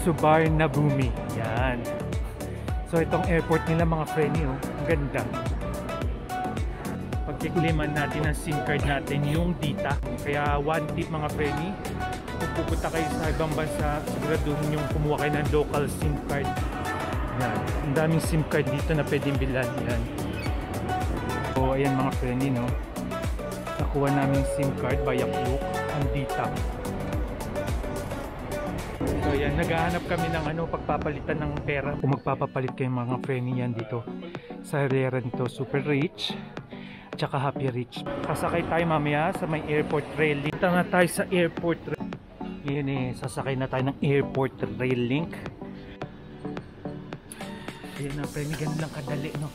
Suvarnabhumi. Yan. So itong airport nila mga Frenny, oh, ang ganda. Pagkikliman natin ang SIM card natin yung data. Kaya one tip mga Frenny, kung pupunta kayo sa ibang bansa, siguraduhin yung kumuha kayo ng local SIM card. Yan. Ang daming SIM card dito na pwedeng bilhan. Yan. So ayan mga Frenny, no? Nakuha namin SIM card via Klook ang data. So yan, naghahanap kami ng pagpapalitan ng pera. Kung magpapapalit kayo mga Frenny yan dito sa Herrera nito, Super Rich tsaka Happy Rich. Sasakay tayo mamaya sa may airport rail link. Dito na tayo sa airport rail. Yun eh, sasakay na tayo ng airport rail link. Ayan na Frenny, ganun lang kadali, no?